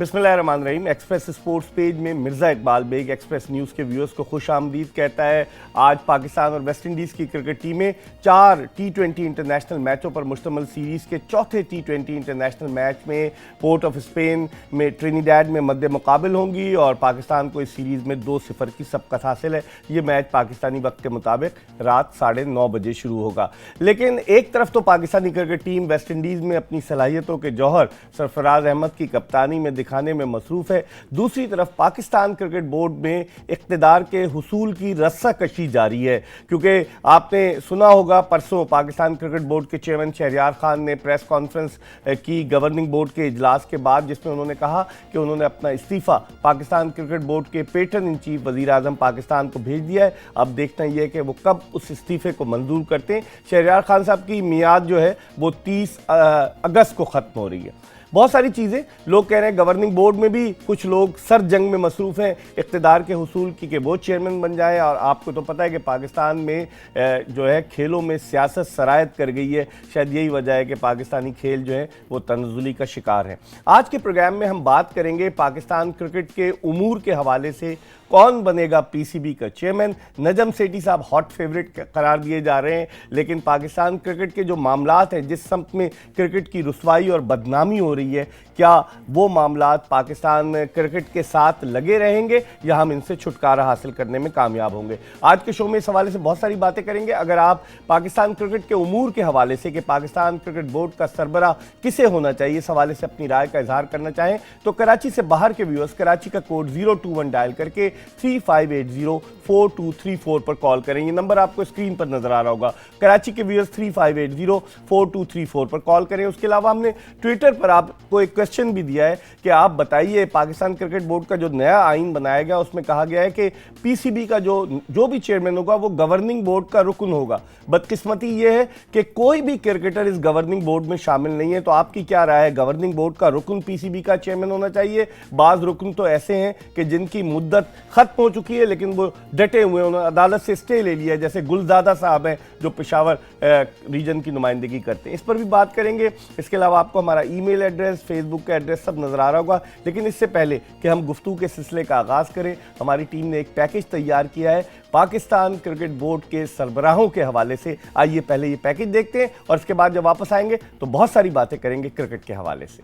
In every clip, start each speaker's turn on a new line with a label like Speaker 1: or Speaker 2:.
Speaker 1: बिस्मिल्लाहिर्रहमानिर्रहीम। Express sports page में Mirza Iqbal Baig Express News के व्यूअर्स को खुश आमदीद कहता है। आज पाकिस्तान और वेस्ट इंडीज़ की क्रिकेट टीमें 4 T20 इंटरनेशनल मैचों पर मुश्तमिल सीरीज़ के चौथे T20 इंटरनेशनल मैच में पोर्ट ऑफ स्पेन में ट्रिनिडैड में मद्दे मुकाबिल होंगी और पाकिस्तान को इस सीरीज़ में 2-0 की सबकत हासिल है। ये मैच पाकिस्तानी वक्त के मुताबिक रात 9:30 बजे शुरू होगा। लेकिन एक तरफ तो Pakistani cricket team West Indies में अपनी सलाहियतों के जौहर सरफराज अहमद की कप्तानी में दिखाने में मसरूफ है, दूसरी तरफ पाकिस्तान क्रिकेट बोर्ड में इक़्तिदार के हुसूल की रस्साकशी जारी है। क्योंकि आपने सुना होगा परसों पाकिस्तान क्रिकेट बोर्ड के चेयरमैन शहरयार खान ने प्रेस कॉन्फ्रेंस की गवर्निंग बोर्ड के इजलास के बाद, जिसमें उन्होंने कहा कि उन्होंने अपना इस्तीफ़ा पाकिस्तान क्रिकेट बोर्ड के पेटर्न इन चीफ वज़ीर आज़म पाकिस्तान को भेज दिया है। अब देखना यह है कि वो कब उस इस्तीफ़े को मंजूर करते हैं। शहरयार खान साहब की मियाद जो है वो 30 अगस्त को ख़त्म हो रही है। बहुत सारी चीज़ें लोग कह रहे हैं, गवर्निंग बोर्ड में भी कुछ लोग सर जंग में मसरूफ़ हैं इक़्तिदार के हुसूल की कि वो चेयरमैन बन जाए। और आपको तो पता है कि पाकिस्तान में जो है खेलों में सियासत सरायत कर गई है। शायद यही वजह है कि पाकिस्तानी खेल जो है वो तनज़ुली का शिकार है। आज के प्रोग्राम में हम बात करेंगे पाकिस्तान क्रिकेट के उमूर के हवाले से, कौन बनेगा पीसीबी का चेयरमैन। नजम सेठी साहब हॉट फेवरेट करार दिए जा रहे हैं, लेकिन पाकिस्तान क्रिकेट के जो मामलात हैं, जिस समत में क्रिकेट की रुसवाई और बदनामी हो रही है, क्या वो मामलात पाकिस्तान क्रिकेट के साथ लगे रहेंगे या हम इनसे छुटकारा हासिल करने में कामयाब होंगे। आज के शो में इस हवाले से बहुत सारी बातें करेंगे। अगर आप पाकिस्तान क्रिकेट के उमूर के हवाले से कि पाकिस्तान क्रिकेट बोर्ड का सरबरा किसे होना चाहिए, इस हवाले से अपनी राय का इजहार करना चाहें तो कराची से बाहर के व्यूअर्स कराची का कोड 021 डायल करके 3580-4234 पर कॉल करें। ये नंबर आपको स्क्रीन पर नजर आ रहा होगा। कराची के व्यूअर्स 3580-4234 पर कॉल करें। उसके अलावा हमने ट्विटर पर आपको एक क्वेश्चन भी दिया है कि आप बताइए, पाकिस्तान क्रिकेट बोर्ड का जो नया आइन बनाया गया उसमें कहा गया है कि पीसीबी का जो भी चेयरमैन होगा वो गवर्निंग बोर्ड का रुकन होगा। बदकिस्मती ये है कि कोई भी क्रिकेटर इस गवर्निंग बोर्ड में शामिल नहीं है। तो आपकी क्या राय है, गवर्निंग बोर्ड का रुकन पीसीबी का चेयरमैन होना चाहिए? बाज रुकन तो ऐसे हैं कि जिनकी मुद्दत खत्म हो चुकी है लेकिन वो डटे हुए हैं, उन्होंने अदालत से स्टे ले लिया है, जैसे गुलजादा साहब हैं जो पेशावर रीजन की नुमाइंदगी करते हैं। इस पर भी बात करेंगे। इसके अलावा आपको हमारा ईमेल एड्रेस, फेसबुक का एड्रेस सब नजर आ रहा होगा। लेकिन इससे पहले कि हम गुफ्तगू के सिलसिले का आगाज करें, हमारी टीम ने एक पैकेज तैयार किया है पाकिस्तान क्रिकेट बोर्ड के सरबराहों के हवाले से। आइए पहले ये पैकेज देखते हैं और इसके बाद जब वापस आएंगे तो बहुत सारी बातें करेंगे क्रिकेट के हवाले से।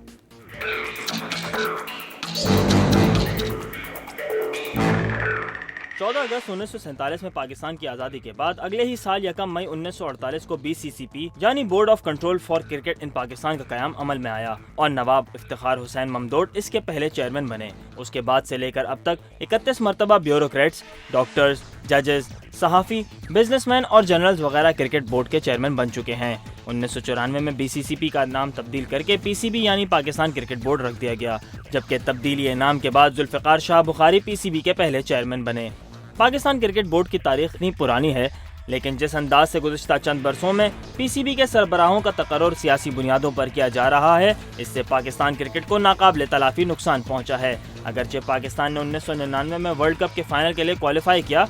Speaker 2: 14 अगस्त 1947 में पाकिस्तान की आज़ादी के बाद अगले ही साल 1 मई 1948 को BCCP यानी board of control for cricket in Pakistan का क़याम अमल में आया और नवाब इफ्तिखार हुसैन ममदोड इसके पहले चेयरमैन बने। उसके बाद से लेकर अब तक 31 मरतबा ब्यूरोक्रेट्स, डॉक्टर्स, जजेस, सहाफ़ी, बिजनेसमैन और जनरल्स वगैरह क्रिकेट बोर्ड के चेयरमैन बन चुके हैं। 1994 में BCCP का नाम तब्दील करके PCB यानी पाकिस्तान क्रिकेट बोर्ड रख दिया गया, जबकि तब्दीली नाम के बाद जुल्फ़िकार शाह बुखारी PCB के पहले चेयरमैन बने। पाकिस्तान क्रिकेट बोर्ड की तारीख इतनी पुरानी है, लेकिन जिस अंदाज से गुज़िश्ता चंद बरसों में PCB के सरबराहों का तकर्रुर सियासी बुनियादों पर किया जा रहा है, इससे पाकिस्तान क्रिकेट को नाकाबिले तलाफी नुकसान पहुंचा है। अगरचे पाकिस्तान ने 1999 में वर्ल्ड कप के फाइनल के लिए क्वालिफाई किया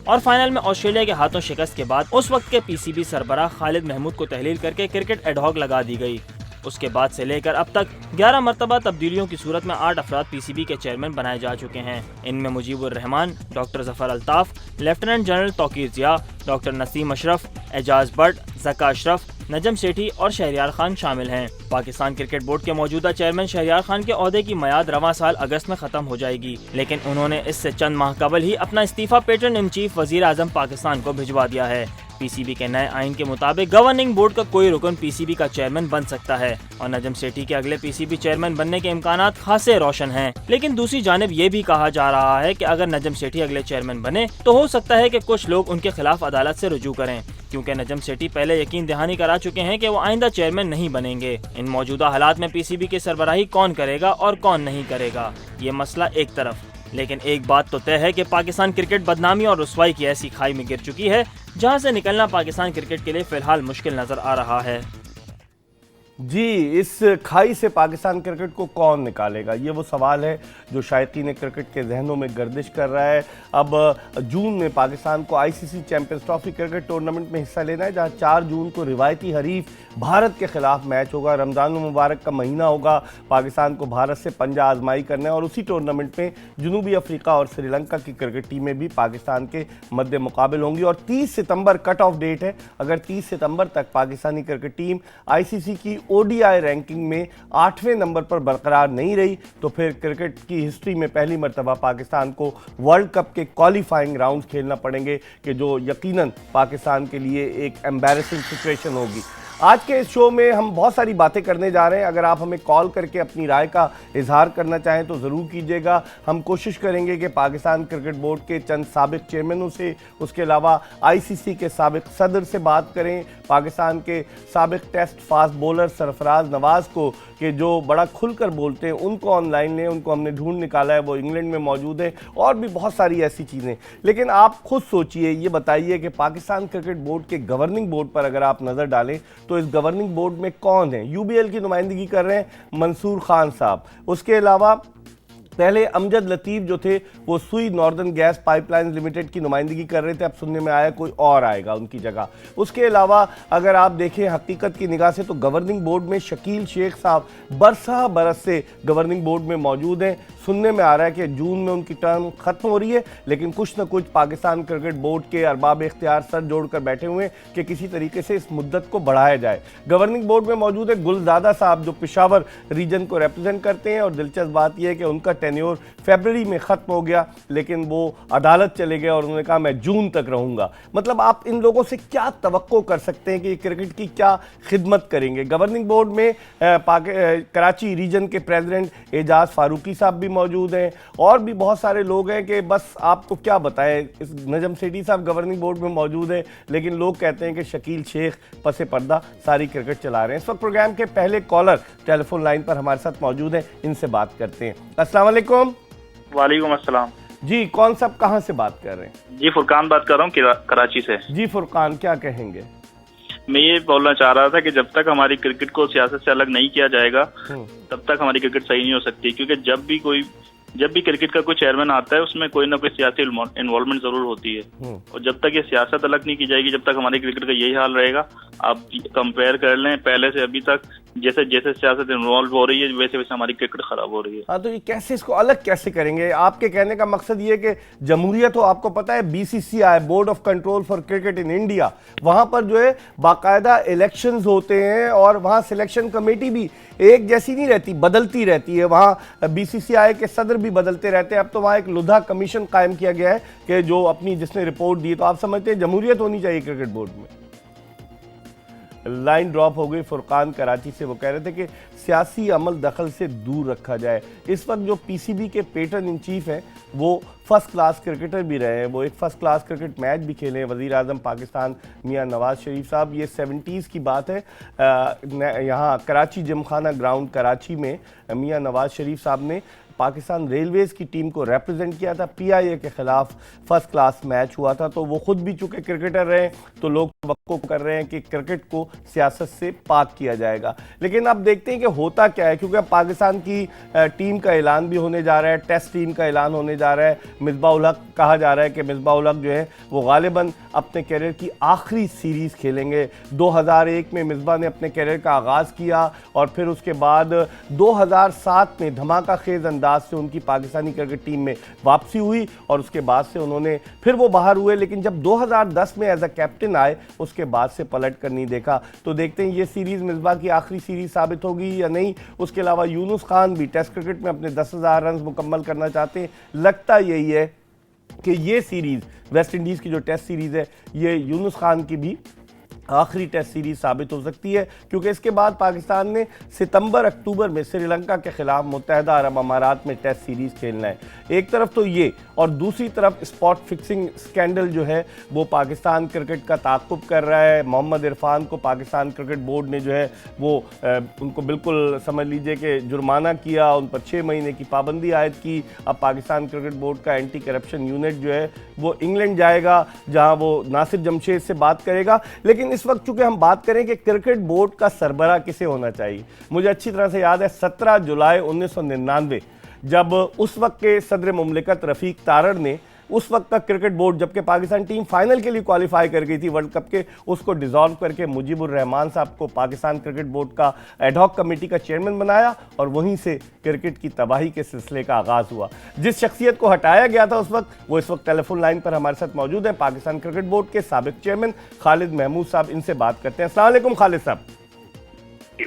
Speaker 2: और फाइनल में ऑस्ट्रेलिया के हाथों शिकस्त के बाद उस वक्त के PCB सरबराह खालिद महमूद को तहलील करके क्रिकेट एडहॉक लगा दी गई। उसके बाद से लेकर अब तक 11 मरतबा तब्दीलियों की सूरत में 8 अफराद PCB के चेयरमैन बनाए जा चुके हैं। इनमें Mujibur Rahman, doctor Zafar Altaf, lieutenant general Tauqir Zia, doctor Naseem Ashraf, Ejaz Butt, Zaka Ashraf, Najam Sethi और शहरयार खान शामिल हैं। पाकिस्तान क्रिकेट बोर्ड के मौजूदा चेयरमैन शहरयार खान के ओहदे की मियाद रवां साल अगस्त में खत्म हो जाएगी, लेकिन उन्होंने इससे चंद माह कबल ही अपना इस्तीफा पेटर्न इन चीफ वजीर आजम पाकिस्तान को भिजवा दिया है। PCB के नए आइन के मुताबिक गवर्निंग बोर्ड का कोई रुकन PCB का चेयरमैन बन सकता है और नजम सेठी के अगले PCB चेयरमैन बनने के इम्कानात खासे रोशन हैं। लेकिन दूसरी जानिब ये भी कहा जा रहा है कि अगर नजम सेठी अगले चेयरमैन बने तो हो सकता है कि कुछ लोग उनके खिलाफ अदालत से रुजू करें, क्योंकि नजम सेठी पहले यकीन दहानी करा चुके हैं कि वो आइंदा चेयरमैन नहीं बनेंगे। इन मौजूदा हालात में PCB की सरबराही कौन करेगा और कौन नहीं करेगा, ये मसला एक तरफ, लेकिन एक बात तो तय है कि पाकिस्तान क्रिकेट बदनामी और रुसवाई की ऐसी खाई में गिर चुकी है जहां से निकलना पाकिस्तान क्रिकेट के लिए फिलहाल मुश्किल नजर आ रहा है।
Speaker 1: जी, इस खाई से पाकिस्तान क्रिकेट को कौन निकालेगा, ये वो सवाल है जो शायकीन क्रिकेट के जहनों में गर्दिश कर रहा है। अब जून में पाकिस्तान को ICC champions trophy cricket tournament में हिस्सा लेना है, जहां 4 जून को रिवायती हरीफ भारत के खिलाफ मैच होगा। रमज़ान मुबारक का महीना होगा, पाकिस्तान को भारत से पंजा आजमाई करना है और उसी टूर्नामेंट में जनूबी अफ्रीका और श्रीलंका की क्रिकेट टीमें भी पाकिस्तान के मद्दे मुकाबिल होंगी। और 30 सितंबर कट ऑफ डेट है। अगर 30 सितंबर तक पाकिस्तानी क्रिकेट टीम आईसीसी की ओडीआई रैंकिंग में 8वें नंबर पर बरकरार नहीं रही तो फिर क्रिकेट की हिस्ट्री में पहली मर्तबा पाकिस्तान को वर्ल्ड कप के क्वालिफाइंग राउंड्स खेलना पड़ेंगे, कि जो यकीनन पाकिस्तान के लिए एक एम्बैरेसिंग सिचुएशन होगी। आज के इस शो में हम बहुत सारी बातें करने जा रहे हैं। अगर आप हमें कॉल करके अपनी राय का इजहार करना चाहें तो ज़रूर कीजिएगा। हम कोशिश करेंगे कि पाकिस्तान क्रिकेट बोर्ड के चंद साबिक चेयरमैनों से, उसके अलावा आईसीसी के साबिक सदर से बात करें, पाकिस्तान के साबिक टेस्ट फास्ट बॉलर सरफराज नवाज़ को, कि जो बड़ा खुलकर बोलते हैं, उनको ऑनलाइन लें। उनको हमने ढूंढ निकाला है, वो इंग्लैंड में मौजूद है, और भी बहुत सारी ऐसी चीज़ें। लेकिन आप खुद सोचिए, ये बताइए कि पाकिस्तान क्रिकेट बोर्ड के गवर्निंग बोर्ड पर अगर आप नज़र डालें तो इस गवर्निंग बोर्ड में कौन है? यूबीएल की नुमाइंदगी कर रहे हैं मंसूर खान साहब। उसके अलावा पहले अमजद लतीफ़ जो थे वो सुई नॉर्दर्न गैस पाइपलाइन लिमिटेड की नुमाइंदगी कर रहे थे, अब सुनने में आया कोई और आएगा उनकी जगह। उसके अलावा अगर आप देखें हकीकत की निगाह से तो गवर्निंग बोर्ड में शकील शेख साहब बरस से गवर्निंग बोर्ड में मौजूद हैं। सुनने में आ रहा है कि जून में उनकी टर्म खत्म हो रही है, लेकिन कुछ न कुछ पाकिस्तान क्रिकेट बोर्ड के अरबाब इख्तियार सर जोड़कर बैठे हुए हैं कि किसी तरीके से इस मुद्दत को बढ़ाया जाए। गवर्निंग बोर्ड में मौजूद है गुलजादा साहब, जो पेशावर रीजन को रिप्रेजेंट करते हैं, और दिलचस्प बात यह है कि उनका टेन्योर फरवरी में खत्म हो गया, लेकिन वो अदालत चले गए और उन्होंने कहा मैं जून तक रहूंगा। मतलब आप इन लोगों से क्या तवक्को कर सकते हैं कि क्रिकेट की क्या खिदमत करेंगे? गवर्निंग बोर्ड में कराची रीजन के प्रेसिडेंट एजाज फारूकी साहब भी मौजूद हैं, और भी बहुत सारे लोग हैं कि बस आपको क्या बताएं। इस नजम सेठी साहब गवर्निंग बोर्ड में मौजूद है, लेकिन लोग कहते हैं कि शकील शेख पसे पर्दा सारी क्रिकेट चला रहे हैं। इस वक्त प्रोग्राम के पहले कॉलर टेलीफोन लाइन पर हमारे साथ मौजूद हैं, इनसे बात करते हैं। अस्सलाम वालेकुम।
Speaker 3: वालेकुम अस्सलाम
Speaker 1: जी, कौन साहब कहाँ से बात कर रहे हैं?
Speaker 3: जी, फुरकान बात कर रहा हूँ कराची से।
Speaker 1: जी फुरकान, क्या कहेंगे?
Speaker 3: मैं ये बोलना चाह रहा था कि जब तक हमारी क्रिकेट को सियासत से अलग नहीं किया जाएगा तब तक हमारी क्रिकेट सही नहीं हो सकती, क्योंकि जब भी क्रिकेट का कोई चेयरमैन आता है उसमें कोई ना कोई सियासी इन्वॉल्वमेंट जरूर होती है, और जब तक ये सियासत अलग नहीं की जाएगी जब तक हमारी क्रिकेट का यही हाल रहेगा। आप कंपेयर कर लें पहले से अभी तक, जैसे जैसे सियासत इन्वॉल्व हो रही है वैसे वैसे हमारी क्रिकेट खराब हो रही है।
Speaker 1: हाँ, तो ये कैसे, इसको अलग कैसे करेंगे? आपके कहने का मकसद ये कि जमहूरियत हो, आपको पता है BCCI, board of control for cricket in India, वहां पर जो है बाकायदा इलेक्शंस होते हैं और वहां सिलेक्शन कमेटी भी एक जैसी नहीं रहती, बदलती रहती है। वहां बीसीसीआई के सदर भी बदलते रहते हैं। अब तो वहां एक लुधा कमीशन कायम किया गया है कि जो अपनी जिसने रिपोर्ट दी, तो आप समझते हैं जमहूरियत होनी चाहिए क्रिकेट बोर्ड में। लाइन ड्रॉप हो गई फुरकान कराची से। वो कह रहे थे कि सियासी अमल दखल से दूर रखा जाए। इस वक्त जो पीसीबी के पैटर्न इन चीफ हैं वो फर्स्ट क्लास क्रिकेटर भी रहे हैं, वो एक फर्स्ट क्लास क्रिकेट मैच भी खेले हैं। वज़ीर आज़म पाकिस्तान मियां नवाज़ शरीफ साहब, ये 70s की बात है, यहाँ कराची जिमखाना ग्राउंड कराची में मियां नवाज़ शरीफ साहब ने पाकिस्तान रेलवेज़ की टीम को रिप्रेजेंट किया था। पीआईए के खिलाफ फर्स्ट क्लास मैच हुआ था। तो वो खुद भी चूँकि क्रिकेटर रहे तो लोग तवक्को कर रहे हैं कि क्रिकेट को सियासत से पाक किया जाएगा। लेकिन अब देखते हैं कि होता क्या है, क्योंकि अब पाकिस्तान की टीम का ऐलान भी होने जा रहा है, टेस्ट टीम का ऐलान होने जा रहा है। मिसबाह उल हक, कहा जा रहा है कि मिसबाह उल हक जो है वो गालिबन अपने कैरियर की आखिरी सीरीज़ खेलेंगे। 2001 में मिसबाह ने अपने कैरियर का आगाज़ किया और फिर उसके बाद 2007 में धमाका खेज अंदाज से उनकी पाकिस्तानी क्रिकेट टीम में वापसी हुई और उसके बाद से उन्होंने फिर वो बाहर हुए। लेकिन जब 2010 में एज अ कैप्टन आए उसके बाद से पलट कर नहीं देखा। तो देखते हैं ये सीरीज़ मिसबाह की आखिरी सीरीज़ साबित होगी या नहीं। उसके अलावा यूनुस खान भी टेस्ट क्रिकेट में अपने 10,000 रन मुकम्मल करना चाहते हैं। लगता यही है कि ये सीरीज़, वेस्ट इंडीज़ की जो टेस्ट सीरीज़ है, ये यूनुस खान की भी आखिरी टेस्ट सीरीज साबित हो सकती है, क्योंकि इसके बाद पाकिस्तान ने सितंबर अक्टूबर में श्रीलंका के खिलाफ मुत्तहदा अरब अमारात में टेस्ट सीरीज खेलना है। एक तरफ तो ये, और दूसरी तरफ स्पॉट फिक्सिंग स्कैंडल जो है वो पाकिस्तान क्रिकेट का ताक़ुब कर रहा है। मोहम्मद इरफान को पाकिस्तान क्रिकेट बोर्ड ने जो है वो उनको बिल्कुल समझ लीजिए कि जुर्माना किया, उन पर 6 महीने की पाबंदी आयद की। अब पाकिस्तान क्रिकेट बोर्ड का एंटी करप्शन यूनिट जो है वो इंग्लैंड जाएगा, जहाँ वो नासिर जमशेद से बात करेगा। लेकिन इस वक्त चूंकि हम बात करें कि क्रिकेट बोर्ड का सरबराह किसे होना चाहिए, मुझे अच्छी तरह से याद है 17 जुलाई 1999 जब उस वक्त के सदर मुमलिकत रफीक तारड़ ने उस वक्त का क्रिकेट बोर्ड, जबकि पाकिस्तान टीम फाइनल के लिए क्वालिफाई कर गई थी वर्ल्ड कप के, उसको डिसॉल्व करके मुजीबुर रहमान साहब को पाकिस्तान क्रिकेट बोर्ड का एडहॉक कमेटी का चेयरमैन बनाया और वहीं से क्रिकेट की तबाही के सिलसिले का आगाज हुआ। जिस शख्सियत को हटाया गया था उस वक्त, वो इस वक्त टेलीफोन लाइन पर हमारे साथ मौजूद है, पाकिस्तान क्रिकेट बोर्ड के साबिक चेयरमैन खालिद महमूद साहब। इनसे बात करते हैं। अस्सलाम वालेकुम खालिद साहब।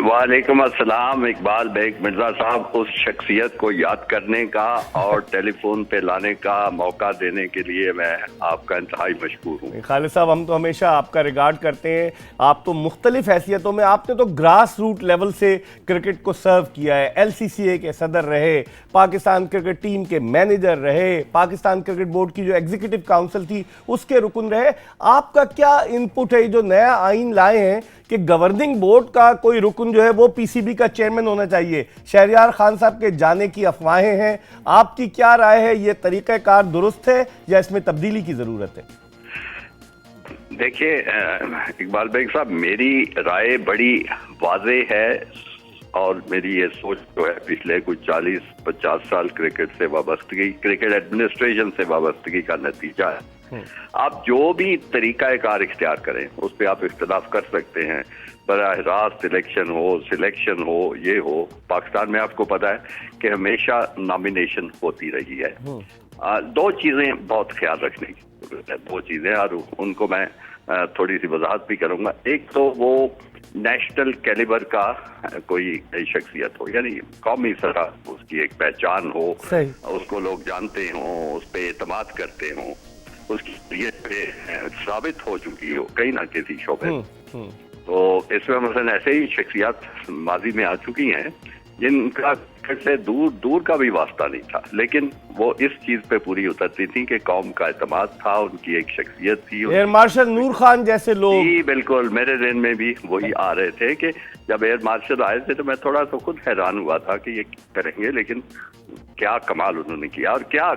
Speaker 4: वालेकुम अस्सलाम इकबाल बेग मिर्जा साहब, उस शख्सियत को याद करने का और टेलीफोन पे लाने का मौका देने के लिए मैं आपका इंतहाई मशकूर हूँ।
Speaker 1: खालिद साहब, हम तो हमेशा आपका रिगार्ड करते हैं। आप तो मुख्तलिफ हैसियतों में, आपने तो ग्रास रूट लेवल से क्रिकेट को सर्व किया है, LCCA के सदर रहे, पाकिस्तान क्रिकेट टीम के मैनेजर रहे, पाकिस्तान क्रिकेट बोर्ड की जो एग्जीक्यूटिव काउंसिल थी उसके रुकन रहे। आपका क्या इनपुट है जो नया आइन लाए हैं कि गवर्निंग बोर्ड का कोई रुकन जो है वो PCB का चेयरमैन होना चाहिए? शहरयार खान साहब के जाने की अफवाहें हैं, आपकी क्या राय है? ये तरीक़ाकार दुरुस्त है या इसमें तब्दीली की जरूरत है?
Speaker 4: देखिए इकबाल बेग साहब, मेरी राय बड़ी वाज़ेह है और मेरी ये सोच जो है पिछले कुछ 40-50 साल क्रिकेट से वाबस्तगी, क्रिकेट एडमिनिस्ट्रेशन से वाबस्तगी का नतीजा है। आप जो भी तरीक़ाकार इख्तियार करें उस पर आप इख्तलाफ कर सकते हैं, बराह रास्त सिलेक्शन हो, ये हो। पाकिस्तान में आपको पता है कि हमेशा नॉमिनेशन होती रही है। दो चीज़ें बहुत ख्याल रखने की जरूरत है, दो चीज़ें, और उनको मैं थोड़ी सी वजाहत भी करूँगा। एक तो वो नेशनल कैलिबर का कोई शख्सियत हो, यानी कौमी सतह उसकी एक पहचान हो, उसको लोग जानते हों, उस पर एतमाद करते हों, उसकी ये पे साबित हो चुकी हो कहीं ना किसी शोबे में। तो इसमें मसलन ऐसे ही शख्सियत माजी में आ चुकी हैं जिनका क्रिकेट से दूर का भी वास्ता नहीं था, लेकिन वो इस चीज पे पूरी उतरती थी कि कौम का एतमाद था, उनकी एक शख्सियत थी। एयर
Speaker 1: मार्शल नूर खान जैसे लोग,
Speaker 4: जी बिल्कुल, मेरे दिन में भी वही आ रहे थे कि जब एयर मार्शल आए थे तो मैं थोड़ा तो खुद हैरान हुआ था कि ये करेंगे, लेकिन क्या कमाल उन्होंने किया और क्या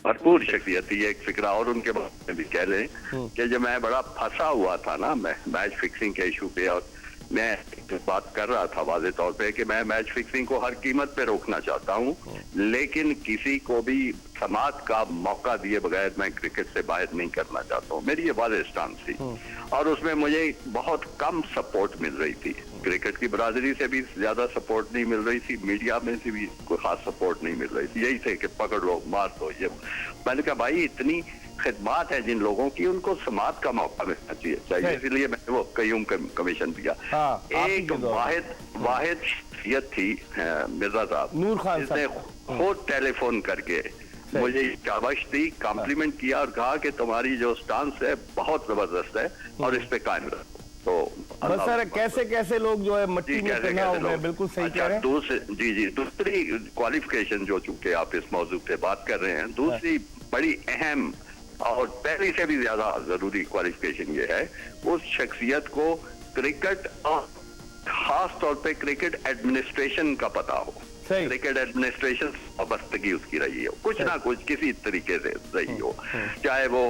Speaker 4: भरपूर शख्सियत थी। एक फिक्रा और उनके बारे में भी कह लें कि जब मैं बड़ा फंसा हुआ था ना मैच फिक्सिंग के इशू पे, और मैं बात कर रहा था वाज़े तौर पे कि मैं मैच फिक्सिंग को हर कीमत पे रोकना चाहता हूँ, लेकिन किसी को भी समाज का मौका दिए बगैर मैं क्रिकेट से बाहर नहीं करना चाहता हूँ। मेरी ये वाज़े स्टांस थी और उसमें मुझे बहुत कम सपोर्ट मिल रही थी। क्रिकेट की बरादरी से भी ज्यादा सपोर्ट नहीं मिल रही थी, मीडिया में से भी कोई खास सपोर्ट नहीं मिल रही थी। यही थे कि पकड़ लो, मार दो। ये मैंने कहा भाई इतनी खिदमत है जिन लोगों की, उनको समाज का मौका मिलना चाहिए, इसलिए मैंने वो कयूम कमीशन दिया। एक वाहिद शख्सियत थी मिर्जा साहब, नूर खान, जिसने खुद टेलीफोन करके मुझे शाबाश दी, कॉम्प्लीमेंट किया और कहा कि तुम्हारी जो स्टांस है बहुत जबरदस्त है और इस पे कायम रखो। तो
Speaker 1: बस सर, कैसे कैसे लोग जो है मट्टी में पहना हुआ है, बिल्कुल सही कह रहे हैं।
Speaker 4: दूसरी क्वालिफिकेशन जो चूंकि आप इस मौजू पे बात कर रहे हैं, दूसरी बड़ी अहम और पहले से भी ज्यादा जरूरी क्वालिफिकेशन ये है, उस शख्सियत को क्रिकेट और खास तौर पे क्रिकेट एडमिनिस्ट्रेशन का पता हो। क्रिकेट एडमिनिस्ट्रेशन वाबस्तगी उसकी रही हो, कुछ ना कुछ किसी तरीके से रही हो, चाहे वो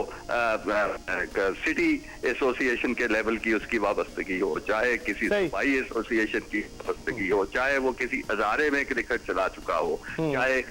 Speaker 4: सिटी एसोसिएशन के लेवल की उसकी वाबस्तगी हो, चाहे किसी सफाई एसोसिएशन की वाबस्तगी हो, चाहे वो किसी अदारे में क्रिकेट चला चुका हो, चाहे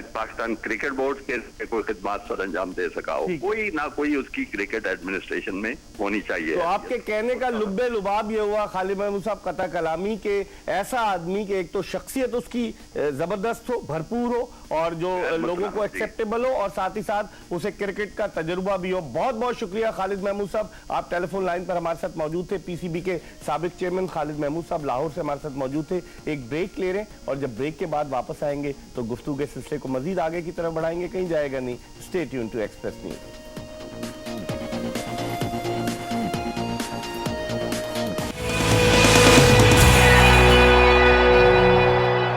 Speaker 4: पाकिस्तान क्रिकेट बोर्ड के कोई खिदमत सर अंजाम दे सका हो, कोई ना कोई उसकी क्रिकेट एडमिनिस्ट्रेशन में होनी चाहिए।
Speaker 1: तो आपके कहने का लुब्बे लुबाब ये हुआ खालिद महमूद साहब, कता कलामी के ऐसा आदमी के एक तो शख्सियत उसकी जबरदस्त हो, भरपूर हो और जो लोगों को एक्सेप्टेबल हो और साथ ही साथ उसे क्रिकेट का तजुर्बा भी हो। बहुत बहुत शुक्रिया खालिद महमूद साहब, आप टेलीफोन लाइन पर हमारे साथ मौजूद थे। PCB के साबिक चेयरमैन खालिद महमूद साहब लाहौर से हमारे साथ मौजूद थे। एक ब्रेक ले रहे हैं और जब ब्रेक के बाद वापस आएंगे तो गुफ्तगू के सिलसिले को मजीद आगे की तरफ बढ़ाएंगे, कहीं जाएगा नहीं। Stay tune to Express News.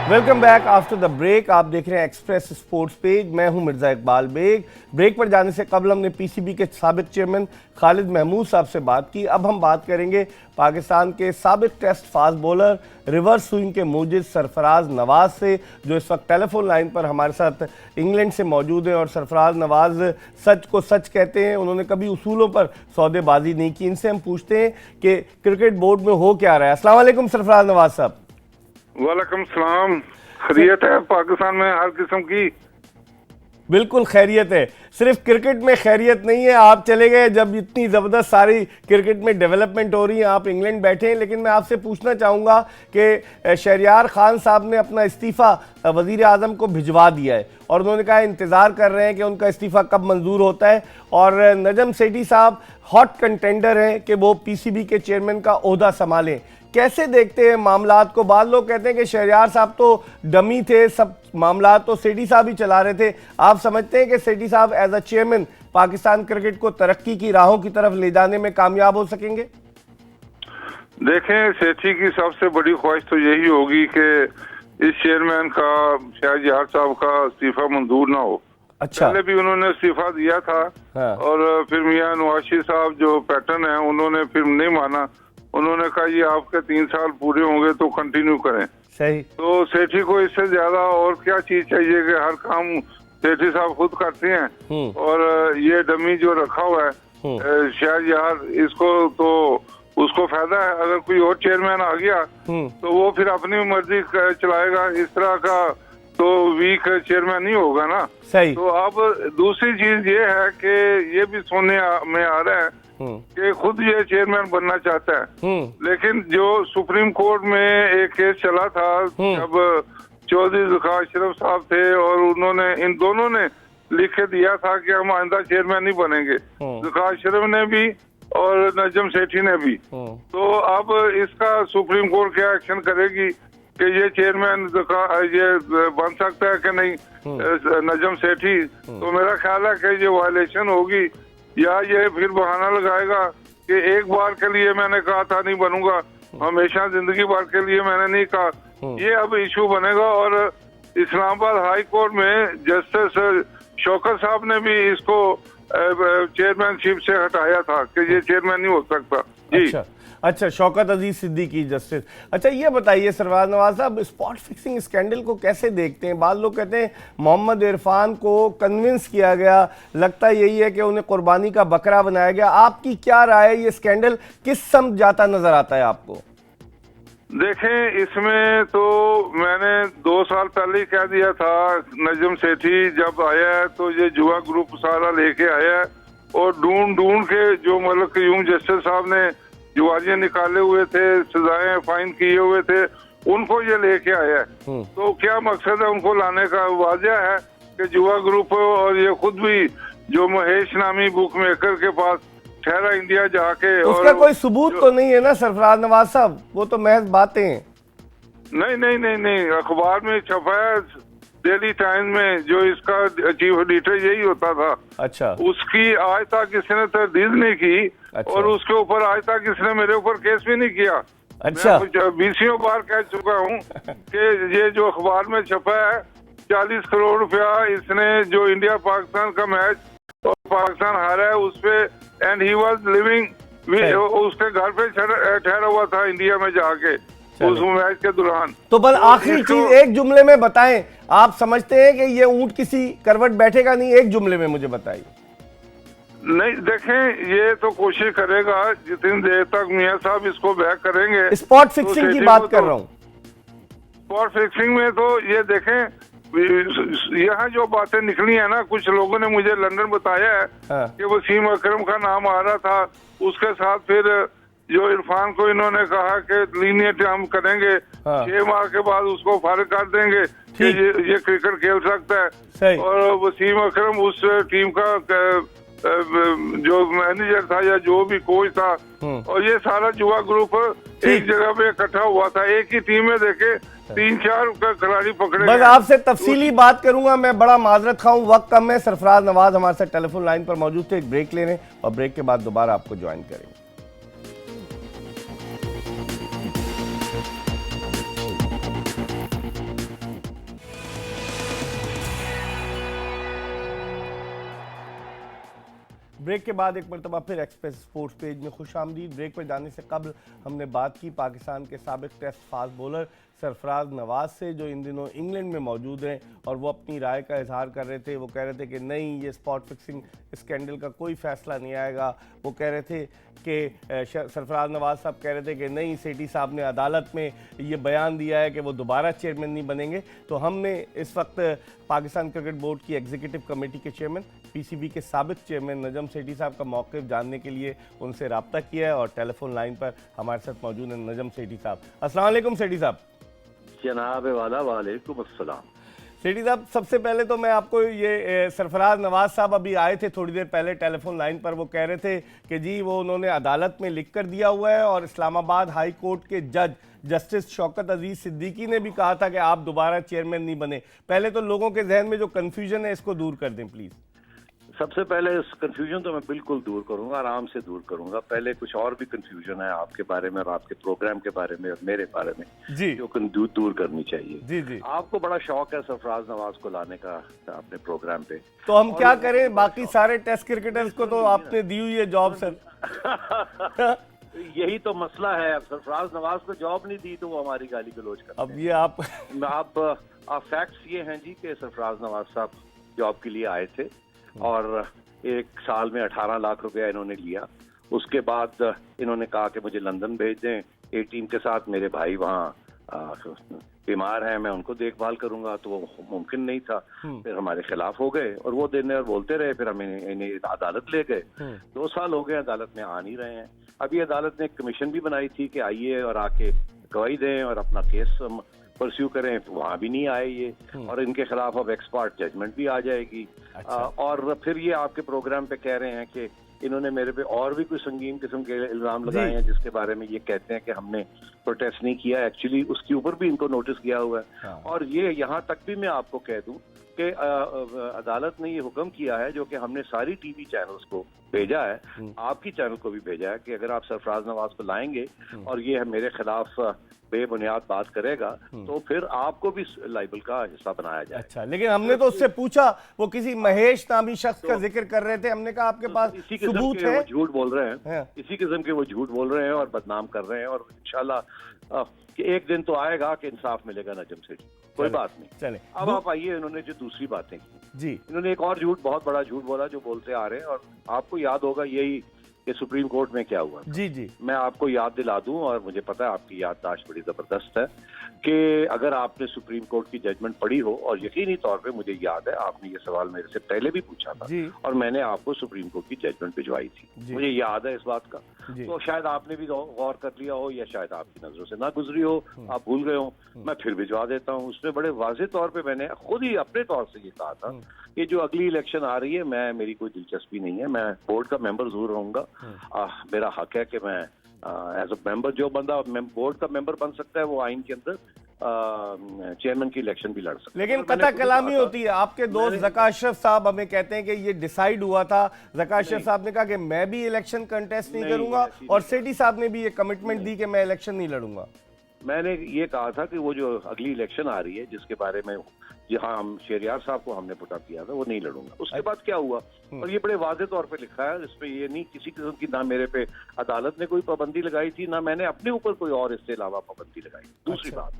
Speaker 1: Welcome back after the break. आप देख रहे हैं एक्सप्रेस स्पोर्ट्स पेज। मैं हूं मिर्जा इकबाल बेग। ब्रेक पर जाने से कबल हमने पीसीबी के साबिक चेयरमैन खालिद महमूद साहब से बात की। अब हम बात करेंगे पाकिस्तान के साबिक test fast bowler, reverse swing के मोजिद सरफराज नवाज से, जो इस वक्त टेलीफोन लाइन पर हमारे साथ इंग्लैंड से मौजूद हैं। और सरफराज नवाज सच को सच कहते हैं, उन्होंने कभी उसूलों पर सौदेबाजी नहीं की। इनसे हम पूछते हैं कि क्रिकेट बोर्ड में हो क्या रहा है। अस्सलाम वालेकुम सरफराज नवाज साहब।
Speaker 5: वालेकुम सलाम। खैरियत है पाकिस्तान में हर किस्म की?
Speaker 1: बिल्कुल खैरियत है। सिर्फ क्रिकेट में खैरियत नहीं है, आप चले गए जब इतनी ज़बरदस्त सारी क्रिकेट में डेवलपमेंट हो रही है, आप इंग्लैंड बैठे हैं। लेकिन मैं आपसे पूछना चाहूँगा कि शहरियार खान साहब ने अपना इस्तीफ़ा वज़ीर आज़म को भिजवा दिया है और उन्होंने कहा इंतज़ार कर रहे हैं कि उनका इस्तीफ़ा कब मंजूर होता है। और नजम सेठी साहब हॉट कंटेंडर हैं कि वो पीसीबी के चेयरमैन का ओहदा संभालें। कैसे देखते हैं मामलात को? बाद लोग कहते हैं कि शहरियार साहब तो डमी थे, सब मामलात तो सेठी साहब ही चला रहे थे। आप समझते हैं कि सेठी साहब as a chairman Pakistan cricket को तरक्की की राहों की तरफ ले जाने में कामयाब हो सकेंगे?
Speaker 5: देखें, सेठी की सबसे बड़ी ख्वाहिश तो यही होगी कि इस चेयरमैन का, शहरियार साहब का इस्तीफा मंजूर ना हो।
Speaker 1: अच्छा।
Speaker 5: पहले भी उन्होंने इस्तीफा दिया था।
Speaker 1: हाँ।
Speaker 5: और फिर मियां नवाशी साहब जो पैटर्न है, उन्होंने फिर नहीं माना। उन्होंने कहा ये आपके 3 साल पूरे होंगे तो कंटिन्यू करें।
Speaker 1: सही।
Speaker 5: तो सेठी को इससे ज्यादा और क्या चीज चाहिए कि हर काम सेठी साहब खुद करते हैं। और ये डमी जो रखा हुआ है शहरियार, इसको तो उसको फायदा है। अगर कोई और चेयरमैन आ गया तो वो फिर अपनी मर्जी चलाएगा। इस तरह का तो वीक चेयरमैन नहीं होगा ना।
Speaker 1: सही।
Speaker 5: तो अब दूसरी चीज ये है कि ये भी सुनने में आ रहा है कि खुद ये चेयरमैन बनना चाहता है। लेकिन जो सुप्रीम कोर्ट में एक केस चला था जब चौधरी ज़ुल्फ़िकार अशरफ साहब थे और उन्होंने, इन दोनों ने लिख के दिया था कि हम आइंदा चेयरमैन नहीं बनेंगे, ज़ुल्फ़िकार अशरफ ने भी और नजम सेठी ने भी। तो अब इसका सुप्रीम कोर्ट क्या एक्शन करेगी कि ये चेयरमैन ये बन सकता है कि नहीं नजम सेठी? तो मेरा ख्याल है कि ये वायलेशन होगी, या ये फिर बहाना लगाएगा कि एक बार के लिए मैंने कहा था नहीं बनूंगा, हमेशा जिंदगी भर के लिए मैंने नहीं कहा। ये अब इशू बनेगा। और इस्लामाबाद हाई कोर्ट में जस्टिस शौकत साहब ने भी इसको चेयरमैनशिप से हटाया था कि ये चेयरमैन नहीं हो सकता। जी।
Speaker 1: अच्छा, शौकत अजीज सिद्दीकी जस्टिस। अच्छा, ये बताइए सरफराज नवाज साहब, स्पॉट फिक्सिंग स्कैंडल को कैसे देखते हैं? बाद लोग कहते हैं मोहम्मद इरफान को कन्विंस किया गया, लगता यही है कि उन्हें कुर्बानी का बकरा बनाया गया। आपकी क्या राय है? ये स्कैंडल किस समझ जाता नजर आता है आपको?
Speaker 5: देखें, इसमें तो मैंने 2 साल पहले ही कह दिया था, नजम सेठी जब आया है तो ये जुआ ग्रुप सारा लेके आया है और ढूंढ के जो मतलब क्यूम जस्टिस साहब ने जुआरियां निकाले हुए थे, सजाएं फाइन किए हुए थे, उनको ये लेके आया है। तो क्या मकसद है उनको लाने का? वाजह है कि जुआ ग्रुप और ये खुद भी जो महेश नामी बुक मेकर के पास ठहरा इंडिया जाके,
Speaker 1: उसका कोई सबूत तो नहीं है ना सरफराज नवाज साहब? वो तो महज बातें हैं।
Speaker 5: नहीं, अखबार में छपा है, डेली टाइम्स में, जो इसका चीफ एडिटर यही होता था। अच्छा। उसकी आज तक किसने तरदीद नहीं की। अच्छा। और उसके ऊपर आज तक किसने मेरे ऊपर केस भी नहीं किया। अच्छा। मैं 20 बार कह चुका हूँ कि ये जो अखबार में छपा है 40 करोड़ रुपया इसने जो इंडिया पाकिस्तान का मैच और पाकिस्तान हारा है उस पे, एंड ही वाज लिविंग, उसके घर पे ठहरा हुआ था इंडिया में जाके उस मैच के दौरान। तो बस
Speaker 1: आखिरी चीज एक जुमले में बताएं, आप समझते हैं कि ये ऊंट किसी करवट बैठेगा नहीं? एक जुमले में मुझे बताइए।
Speaker 5: नहीं, देखें, ये तो कोशिश करेगा जितनी देर तक मियां साहब इसको बैक करेंगे।
Speaker 1: स्पॉट फिक्सिंग की बात कर रहा हूँ।
Speaker 5: स्पॉट फिक्सिंग में तो ये देखें, यहाँ जो बातें निकली है ना, कुछ लोगों ने मुझे लंदन बताया है कि वसीम अकरम का नाम आ रहा था। उसके साथ फिर जो इरफान को इन्होंने कहा कि लीनियट हम करेंगे, 6 माह के बाद उसको फारिग कर देंगे कि ये क्रिकेट खेल सकता है। और वसीम अकरम उस टीम का जो मैनेजर था या जो भी कोच था, और ये सारा जुआ ग्रुप एक जगह पे इकट्ठा हुआ था। एक ही टीम में देखे 3-4 खिलाड़ी पकड़े।
Speaker 1: बस आपसे तफसीली बात करूंगा, मैं बड़ा माजरत खाऊं, वक्त कम है। सरफराज नवाज हमारे साथ टेलीफोन लाइन पर मौजूद थे। एक ब्रेक ले रहे हैं और ब्रेक के बाद दोबारा आपको ज्वाइन करेंगे। ब्रेक के बाद एक मरतबा फिर एक्सप्रेस स्पोर्ट्स पेज में खुशामदीद। ब्रेक पर जाने से कबल हमने बात की पाकिस्तान के साबिक test fast bowler Sarfaraz Nawaz से, जो इन दिनों इंग्लैंड में मौजूद हैं, और वो अपनी राय का इजहार कर रहे थे। वो कह रहे थे कि नहीं, ये स्पॉट फिक्सिंग स्कैंडल का कोई फैसला नहीं आएगा। वो कह रहे थे कि सरफराज नवाज साहब कह रहे थे कि नहीं, सेठी साहब ने अदालत में ये बयान दिया है कि वो दोबारा चेयरमैन नहीं बनेंगे। तो हमने इस वक्त पाकिस्तान क्रिकेट बोर्ड की एग्जीक्यूटिव कमेटी के चेयरमैन, पीसीबी के साबिक चेयरमैन नजम सेठी साहब का मौक़िफ़ जानने के लिए उनसे रब्ता किया है, और टेलीफोन लाइन पर हमारे साथ मौजूद हैं नजम सेठी साहब। अस्सलाम वालेकुम सेठी साहब।
Speaker 4: जनाब वाला वालेकुम अस्सलाम।
Speaker 1: सेठी साहब, सबसे पहले तो मैं आपको ये सरफराज नवाज साहब अभी आए थे थोड़ी देर पहले टेलीफोन लाइन पर। वो कह रहे थे कि जी वो उन्होंने अदालत में लिख कर दिया हुआ है, और इस्लामाबाद हाई कोर्ट के जज जस्टिस शौकत अजीज सिद्दीकी ने भी कहा था कि आप दोबारा चेयरमैन नहीं बने। पहले तो लोगों के जहन में जो कन्फ्यूजन है इसको दूर कर दें प्लीज़।
Speaker 6: सबसे पहले इस कंफ्यूजन तो मैं बिल्कुल दूर करूंगा, आराम से दूर करूंगा। पहले कुछ और भी कंफ्यूजन है आपके बारे में और आपके प्रोग्राम के बारे में और मेरे बारे में
Speaker 1: जी,
Speaker 6: जो दूर करनी चाहिए।
Speaker 1: जी जी।
Speaker 6: आपको बड़ा शौक है सरफराज नवाज को लाने का अपने प्रोग्राम पे,
Speaker 1: तो हम क्या करें, बाकी सारे टेस्ट क्रिकेटर्स को तो आपने दी हुई है जॉब सर।
Speaker 6: यही तो मसला है। अब सरफराज नवाज को जॉब नहीं दी तो वो हमारी गाली गलौज करते हैं।
Speaker 1: अब ये
Speaker 6: आप फैक्ट्स ये हैं जी कि सरफराज नवाज साहब जॉब के लिए आए थे और एक साल में 18 लाख रुपया इन्होंने लिया। उसके बाद इन्होंने कहा कि मुझे लंदन भेज दें ए टीम के साथ, मेरे भाई वहाँ बीमार हैं, मैं उनको देखभाल करूंगा। तो वो मुमकिन नहीं था। फिर हमारे खिलाफ हो गए और वो देने और बोलते रहे। फिर हम इन्हें अदालत ले गए। 2 साल हो गए अदालत में आ नहीं रहे हैं। अभी अदालत ने एक कमीशन भी बनाई थी कि आइए और आके गवाही दें और अपना केस परस्यू करें, वहां भी नहीं आए ये। और इनके खिलाफ अब एक्सपर्ट जजमेंट भी आ जाएगी।
Speaker 1: अच्छा।
Speaker 6: और फिर ये आपके प्रोग्राम पे कह रहे हैं कि इन्होंने मेरे पे और भी कोई संगीन किस्म के इल्जाम लगाए हैं, जिसके बारे में ये कहते हैं कि हमने प्रोटेस्ट नहीं किया। एक्चुअली उसके ऊपर भी इनको नोटिस किया हुआ है।
Speaker 1: हाँ।
Speaker 6: और ये यहाँ तक भी मैं आपको कह दूं कि अदालत ने ये हुक्म किया है, जो कि हमने सारी टीवी चैनल्स को भेजा है, आपकी चैनल को भी भेजा है, कि अगर आप सरफराज नवाज को लाएंगे और ये मेरे खिलाफ बेबुनियाद बात करेगा तो फिर आपको भी लाइबल का हिस्सा बनाया जाए।
Speaker 1: अच्छा, लेकिन हमने तो उससे पूछा, वो किसी महेश नामी शख्स का जिक्र कर रहे थे। हमने कहा आपके पास
Speaker 6: इसी किस्म
Speaker 1: सबूत
Speaker 6: के
Speaker 1: है?
Speaker 6: वो झूठ बोल रहे हैं।
Speaker 1: हाँ।
Speaker 6: इसी किस्म के वो झूठ बोल रहे हैं और बदनाम कर रहे हैं। और इंशाल्लाह कि एक दिन तो आएगा कि इंसाफ मिलेगा नजम से। कोई बात नहीं।
Speaker 1: चले
Speaker 6: अब आप आइए, इन्होंने जो दूसरी बातें की
Speaker 1: जी,
Speaker 6: इन्होंने एक और झूठ, बहुत बड़ा झूठ बोला जो बोलते आ रहे हैं। और आपको याद होगा यही कि सुप्रीम कोर्ट में क्या हुआ।
Speaker 1: जी जी।
Speaker 6: मैं आपको याद दिला दूं, और मुझे पता है आपकी याददाश्त बड़ी जबरदस्त है, कि अगर आपने सुप्रीम कोर्ट की जजमेंट पढ़ी हो, और यकीनी तौर पे मुझे याद है आपने ये सवाल मेरे से पहले भी पूछा था
Speaker 1: जी।
Speaker 6: और मैंने आपको सुप्रीम कोर्ट की जजमेंट भिजवाई थी, मुझे याद है इस बात का। तो शायद आपने भी गौर कर लिया हो, या शायद आपकी नजरों से ना गुजरी हो, आप भूल गए हो। मैं फिर भिजवा देता हूँ। उसमें बड़े वाज़ेह तौर पे मैंने खुद ही अपने तौर से ये कहा था कि जो अगली इलेक्शन आ रही है, मेरी कोई दिलचस्पी नहीं है, मैं बोर्ड का मेंबर जरूर रहूंगा। मेरा हक है कि मैं एज अ मेंबर, जो बंदा बोर्ड का मेंबर बन सकता है वो आइन के अंदर चेयरमैन की इलेक्शन भी लड़ सकता है।
Speaker 1: लेकिन कता कलामी होती है। आपके दोस्त ज़का अशरफ साहब हमें कहते हैं कि ये डिसाइड हुआ था। ज़का अशरफ साहब ने कहा कि मैं भी इलेक्शन कंटेस्ट नहीं करूंगा, और सेठी साहब ने भी ये कमिटमेंट दी कि मैं इलेक्शन नहीं लड़ूंगा।
Speaker 6: मैंने ये कहा था कि वो जो अगली इलेक्शन आ रही है, जिसके बारे में जहां हम शेरियार साहब को हमने पुटअप किया था, वो नहीं लड़ूंगा। उसके बाद क्या हुआ, और ये बड़े वाज़ेह तौर पे लिखा है इसमें, ये नहीं किसी किस्म की, ना मेरे पे अदालत ने कोई पाबंदी लगाई थी, ना मैंने अपने ऊपर कोई और इससे अलावा पाबंदी लगाई। दूसरी बात,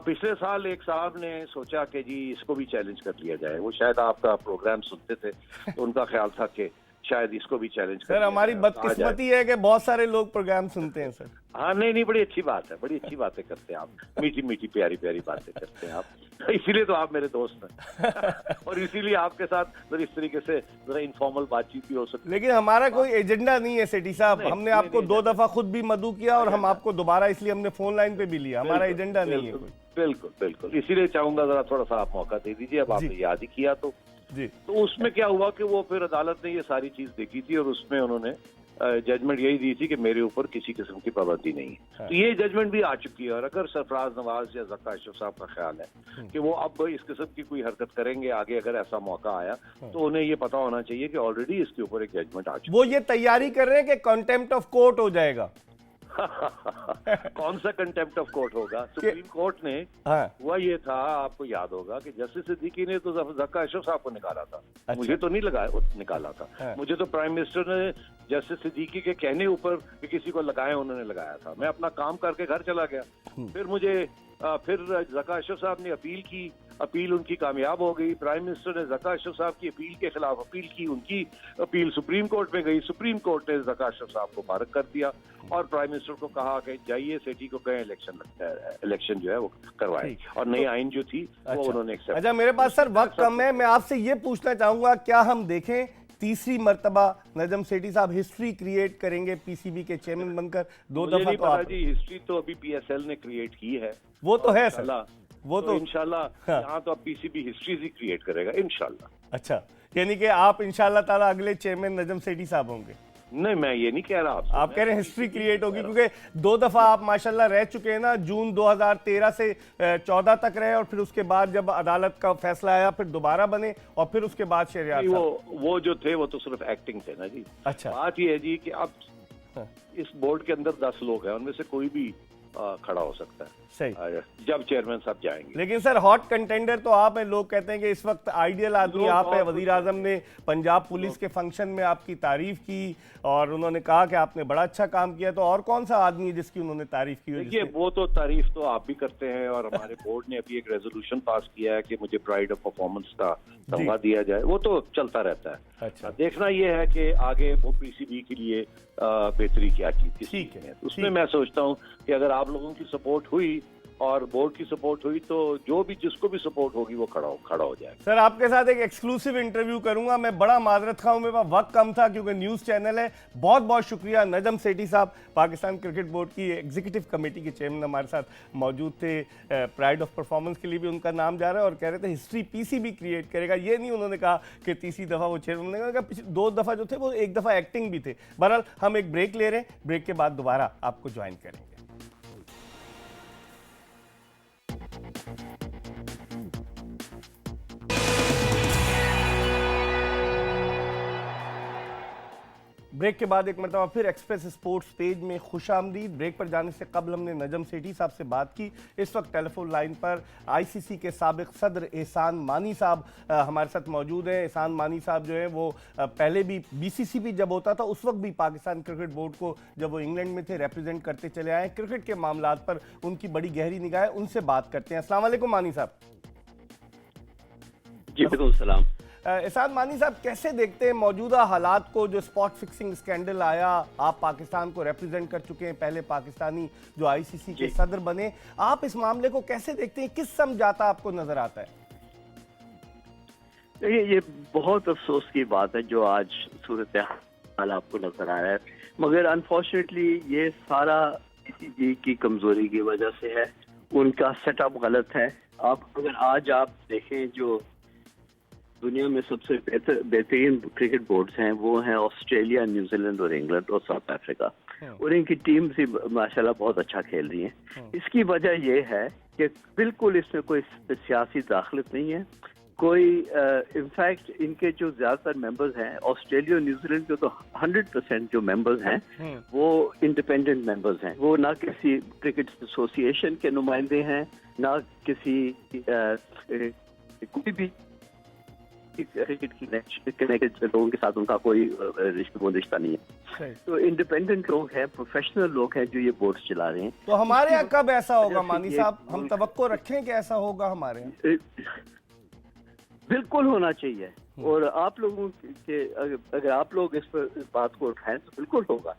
Speaker 6: पिछले साल एक साहब ने सोचा कि जी इसको भी चैलेंज कर लिया जाए। वो शायद आपका प्रोग्राम सुनते थे, तो उनका ख्याल था कि शायद इसको भी चैलेंज कर।
Speaker 1: सर, हमारी बदकिस्मती है कि बहुत सारे लोग प्रोग्राम सुनते हैं सर।
Speaker 6: हाँ, नहीं, बड़ी अच्छी बात है, बड़ी अच्छी बातें करते हैं आप, मीठी मीठी प्यारी प्यारी बातें करते हैं आप, इसीलिए तो आप मेरे दोस्त हैं। और इसीलिए आपके साथ इस तरीके से जरा इनफॉर्मल बातचीत भी हो सकती है।
Speaker 1: लेकिन हमारा कोई एजेंडा नहीं है सेठी साहब। हमने आपको 2 दफा खुद भी मदऊ किया, और हम आपको दोबारा इसलिए हमने फोन लाइन पे भी लिया। हमारा एजेंडा नहीं है कोई।
Speaker 6: बिल्कुल, इसीलिए चाहूंगा जरा थोड़ा सा आप मौका दे दीजिए। अब आपने याद ही किया तो
Speaker 1: जी।
Speaker 6: तो उसमें क्या हुआ कि वो फिर अदालत ने ये सारी चीज देखी थी, और उसमें उन्होंने जजमेंट यही दी थी कि मेरे ऊपर किसी किस्म की पाबंदी नहीं है।
Speaker 1: हाँ।
Speaker 6: तो ये जजमेंट भी आ चुकी है। और अगर सरफराज नवाज या ज़का अशरफ साहब का ख्याल है कि वो अब इस किस्म की कोई हरकत करेंगे आगे, अगर ऐसा मौका आया, तो उन्हें ये पता होना चाहिए कि ऑलरेडी इसके ऊपर एक जजमेंट आ चुकी है।
Speaker 1: वो ये तैयारी कर रहे हैं कि कंटेम्प्ट ऑफ कोर्ट हो जाएगा।
Speaker 6: कौन सा कंटेम्प्ट ऑफ कोर्ट होगा? सुप्रीम कोर्ट ने हुआ ये था, आपको याद होगा कि जस्टिस सिद्दीकी ने तो ज़का अशरफ साहब को निकाला था। अच्छा। मुझे तो नहीं निकाला था। मुझे तो प्राइम मिनिस्टर ने जस्टिस सिद्दीकी के कहने ऊपर कि किसी को लगाए उन्होंने लगाया था। मैं अपना काम करके घर चला गया। फिर ज़का अशरफ साहब ने अपील की, अपील उनकी कामयाब हो गई। प्राइम मिनिस्टर ने ज़का अशरफ साहब की अपील के खिलाफ अपील की, उनकी अपील सुप्रीम कोर्ट में गई। सुप्रीम कोर्ट ने ज़का अशरफ साहब को पारक कर दिया और प्राइम मिनिस्टर को कहा कि जाइए सेठी को कहें इलेक्शन जो है वो करवाए, और नई आइन जो थी वो उन्होंने एक्सेप्ट।
Speaker 1: अच्छा, मेरे पास सर वक्त कम है, मैं आपसे ये पूछना चाहूंगा, क्या हम देखें तीसरी मर्तबा नजम सेठी साहब हिस्ट्री क्रिएट करेंगे पीसीबी के चेयरमैन बनकर? 2 दफा तो आप
Speaker 6: जी हिस्ट्री तो अभी पीएसएल ने क्रिएट की है,
Speaker 1: वो तो है सर, वो तो
Speaker 6: इंशाल्लाह यहाँ तो अब पीसीबी हिस्ट्री ही क्रिएट करेगा इंशाल्लाह।
Speaker 1: अच्छा, यानी कि आप इंशाल्लाह ताला अगले चेयरमैन नजम सेठी साहब होंगे?
Speaker 6: नहीं, मैं ये नहीं कह रहा
Speaker 1: आप कह रहे हैं हिस्ट्री क्रिएट होगी, क्योंकि 2 दफा आप माशाल्लाह रह चुके हैं ना। जून 2013 से 14 तक रहे, और फिर उसके बाद जब अदालत का फैसला आया फिर दोबारा बने, और फिर उसके बाद शहरियार
Speaker 6: वो जो थे वो तो सिर्फ एक्टिंग थे ना जी।
Speaker 1: अच्छा,
Speaker 6: बात ये है जी कि अब इस बोर्ड के अंदर 10 लोग हैं, उनमें से कोई भी खड़ा हो सकता है
Speaker 1: सही
Speaker 6: जब चेयरमैन साहब जाएंगे।
Speaker 1: लेकिन सर हॉट कंटेंडर तो आप हैं, लोग कहते हैं कि इस वक्त आइडियल आदमी आप है। वजीर आजम ने पंजाब पुलिस के फंक्शन में आपकी तारीफ की और उन्होंने कहा कि आपने बड़ा अच्छा काम किया, तो और कौन सा आदमी है जिसकी उन्होंने तारीफ की?
Speaker 6: देखिए, वो तो तारीफ तो आप भी करते हैं, और हमारे बोर्ड ने अभी एक रेजोल्यूशन पास किया है कि मुझे प्राइड ऑफ परफॉर्मेंस का तमगा दिया जाए, वो तो चलता रहता है।
Speaker 1: अच्छा,
Speaker 6: देखना ये है कि आगे वो पीसीबी के लिए बेहतरी क्या की,
Speaker 1: ठीक है,
Speaker 6: उसमें मैं सोचता हूँ कि अगर आप लोगों की सपोर्ट हुई और बोर्ड की सपोर्ट हुई तो जो भी जिसको भी सपोर्ट होगी वो खड़ा हो जाएगा।
Speaker 1: सर आपके साथ एक एक्सक्लूसिव इंटरव्यू करूंगा, मैं बड़ा माजरत खाऊं, मेरे पास वक्त कम था क्योंकि न्यूज़ चैनल है। बहुत बहुत शुक्रिया। नजम सेठी साहब पाकिस्तान क्रिकेट बोर्ड की एग्जीक्यूटिव कमेटी के चेयरमैन हमारे साथ मौजूद थे। प्राइड ऑफ परफॉर्मेंस के लिए भी उनका नाम जा रहा है, और कह रहे थे हिस्ट्री पीसीबी क्रिएट करेगा। ये नहीं उन्होंने कहा कि तीसरी दफ़ा वो चेयरमैन ने कहा, 2 दफ़ा जो थे वो 1 दफ़ा एक्टिंग भी थे। बहरहाल हम एक ब्रेक ले रहे हैं, ब्रेक के बाद दोबारा आपको ज्वाइन करेंगे। ब्रेक के बाद एक मरतबा फिर एक्सप्रेस स्पोर्ट्स पेज में खुशामदीद। ब्रेक पर जाने से कबल हमने नजम सेठी साहब से बात की। इस वक्त टेलीफोन लाइन पर आईसीसी के साबिक सदर एहसान मानी साहब हमारे साथ मौजूद हैं। एहसान मानी साहब जो है वो पहले भी बीसीसीबी जब होता था उस वक्त भी पाकिस्तान क्रिकेट बोर्ड को, जब वो इंग्लैंड में थे, रिप्रेजेंट करते चले आए। क्रिकेट के मामलात पर उनकी बड़ी गहरी निगाह है, उनसे बात करते हैं। अस्सलाम वालेकुम मानी साहब।
Speaker 7: जी बिल्कुल सलाम।
Speaker 1: एहसान मानी साहब, कैसे देखते हैं मौजूदा हालात को? जो स्पॉट फिक्सिंग स्कैंडल आया, आप पाकिस्तान को रिप्रेजेंट कर चुके हैं, पहले पाकिस्तानी जो आईसीसी के सदर बने, आप इस मामले को कैसे देखते हैं? किस समझाता आपको नजर आता है?
Speaker 7: ये बहुत अफसोस की बात है जो आज सूरत हाल आपको नजर आ रहा है, मगर अनफॉर्चुनेटली ये सारा आईसीसी की कमजोरी की वजह से है। उनका सेटअप गलत है। अगर आज आप देखें जो दुनिया में सबसे बेहतरीन क्रिकेट बोर्ड्स हैं वो हैं ऑस्ट्रेलिया, न्यूजीलैंड और इंग्लैंड और साउथ अफ्रीका, और इनकी टीम भी माशाल्लाह बहुत अच्छा खेल रही है। इसकी वजह ये है कि बिल्कुल इसमें कोई सियासी दाखिलत नहीं है, कोई इनफैक्ट इनके जो ज्यादातर मेंबर्स हैं ऑस्ट्रेलिया और न्यूजीलैंड के, तो 100% जो मेंबर्स हैं वो इंडिपेंडेंट मेंबर्स हैं। वो ना किसी क्रिकेट एसोसिएशन के नुमाइंदे हैं, ना किसी कोई भी क्रिकेट की कनेक्टेड लोगों के साथ उनका कोई रिश्ता नहीं है। तो इंडिपेंडेंट लोग हैं, प्रोफेशनल लोग हैं जो ये बोर्ड चला रहे हैं।
Speaker 1: तो हमारे यहाँ कब ऐसा होगा मानी साहब? हम तवक्को रखें कि ऐसा होगा हमारे यहाँ?
Speaker 7: बिल्कुल होना चाहिए, और आप लोगों के अगर आप लोग इस बात को उठाएं तो बिल्कुल होगा।